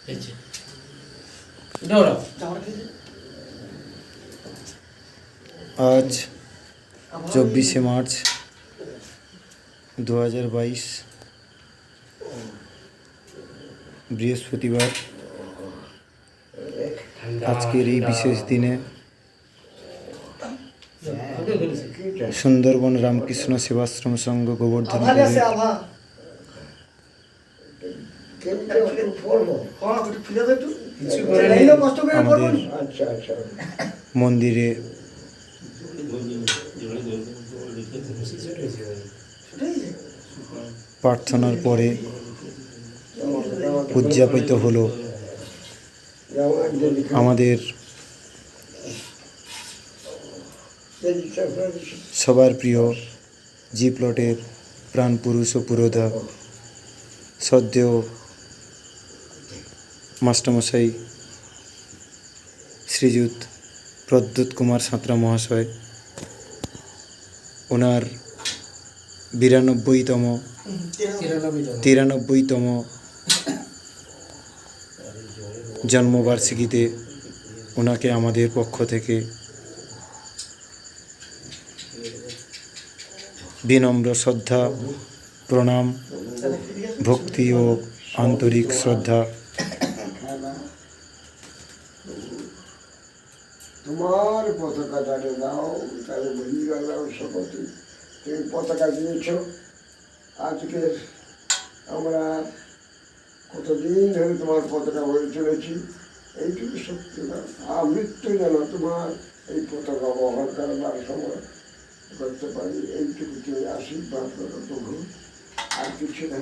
आज 24 मार्च 2022 বৃহস্পতিবার। আজকের এই বিশেষ দিনে সুন্দরবন রামকৃষ্ণ সেবাশ্রম সংঘ গোবর্ধন আমাদের মন্দিরে প্রার্থনার পরে উদযাপিত হলো আমাদের সবার প্রিয় জি প্লটের প্রাণ পুরুষ ও পুরোধা শ্রদ্ধেয় মাস্টারমশাই শ্রীযুত প্রদ্যুৎ কুমার সাঁতরা মহাশয়, ওনার 93তম জন্মবার্ষিকীতে ওনাকে আমাদের পক্ষ থেকে বিনম্র শ্রদ্ধা, প্রণাম, ভক্তি ও আন্তরিক শ্রদ্ধা। তোমার পতাকাটাকে দাও, তাহলে বুঝি গেল সকলকে তুমি পতাকা দিয়েছ। আজকের আমরা কতদিন ধরে তোমার পতাকা বলে চলেছি, এইটুকু সত্যি না, আমৃত্যু যেন তোমার এই পতাকা বহন করবার সময় করতে পারি, এইটুকু তুমি আশীর্বাদ করো প্রভু। আর কিছু না,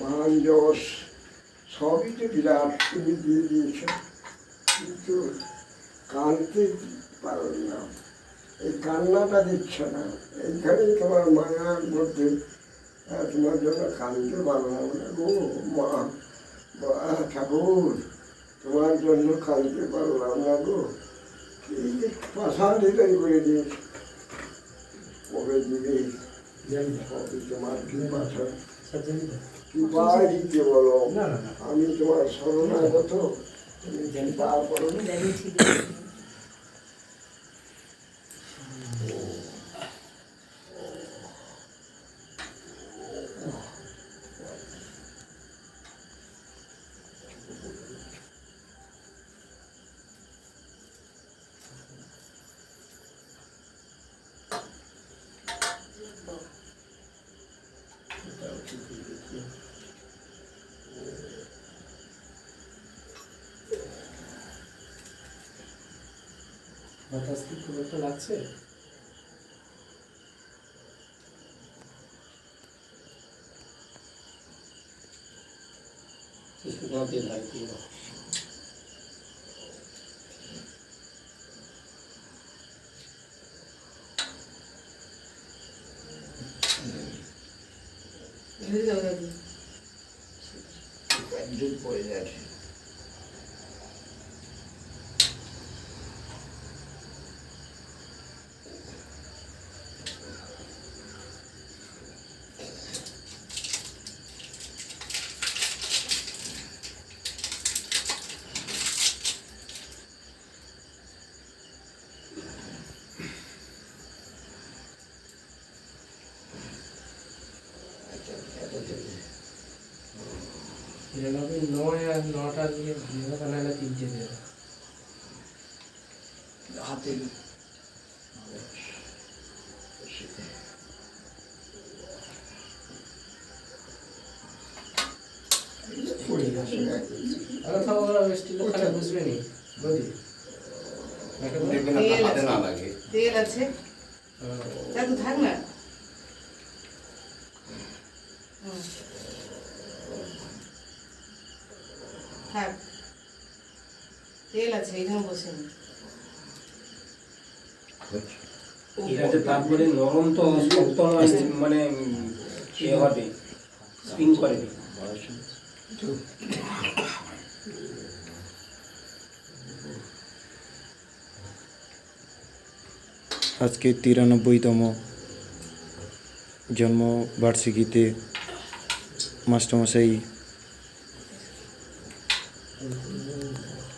মান যশ সবই তো বিরাট তুমি দিয়ে দিয়েছ, কিন্তু কাঁদতে পারো না, এই কান্নাটা দিচ্ছ না। এইখানেই তোমার মায়ার মধ্যে তোমার জন্য কাঁদতে পারলাম না গো মা, ঠাকুর তোমার জন্য কাঁদতে পারলাম না গো। এই যে পাশা হৃদয় করে দিয়েছে, কবে দিবে কবে তোমার কি পাশা কৃপা দিতে বলো। আমি তোমার শরণাগত, তুমি কৃপা করো। বাতাস কি খুব একটা লাগছে? পড়ে যাচ্ছে। হিরানব্বই 9 আর 9টা দিয়ে ভাঙা নাহলে 3টে দেবে হাতে বুঝবে নি তেল আছে, থাক না। থাক, তেল আছে, এখানে বসে নি। তারপরে নরম তো শক্ত মানে হবে, স্পিন করে। আজকে 93তম জন্মবার্ষিকীতে মাস্টারমশাই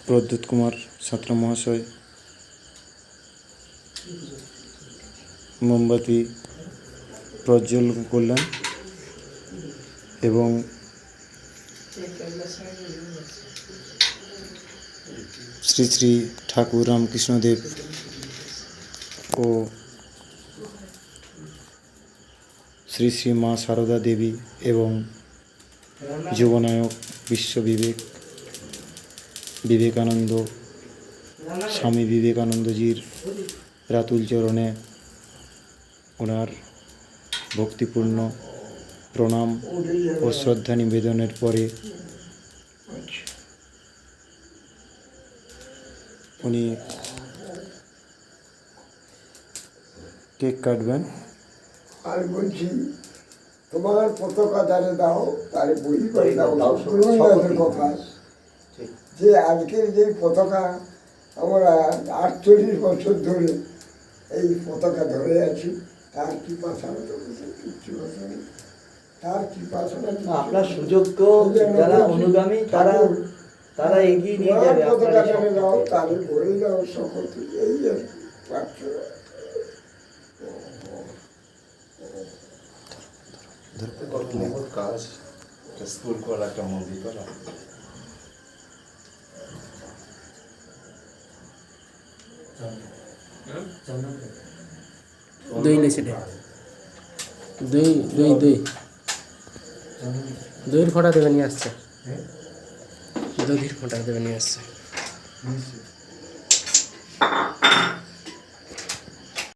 প্রদ্যুৎ কুমার ছাত্র মহাশয় মোমবাতি প্রজ্বল করলেন এবং শ্রী শ্রী ঠাকুর রামকৃষ্ণদেব ও শ্রী শ্রী মা সারদা দেবী এবং যুবনায়ক বিবেকানন্দ স্বামী বিবেকানন্দজির রাতুল চরণে ওনার ভক্তিপূর্ণ প্রণাম ও শ্রদ্ধা নিবেদনের পরে উনি কেক কাটবেন। আর বলছি তোমার পতাকা যারে দাও তারে বই করে দাও রবীন্দ্রনাথের কথা যে আজকের যে পতাকা আমরা 48 বছর ধরে এই পতাকা ধরে আছি তার কি পাশানো কিচ্ছু কথা নেই, তার কি পাশানো আপনার সুযোগ্য যারা অনুগামী তারা এগিয়ে নিয়ে যাবে। পতাকা যারে দাও তারে বই দাও সকল এই আর প্রার্থনা। বহুত কাজ স্কুল করা একটা মন্দির করা দই লেছে দই দই দই দইয়ের ফোঁটা দেবে নিয়ে আসছে, দধির ফোঁটা দেবে নিয়ে আসছে।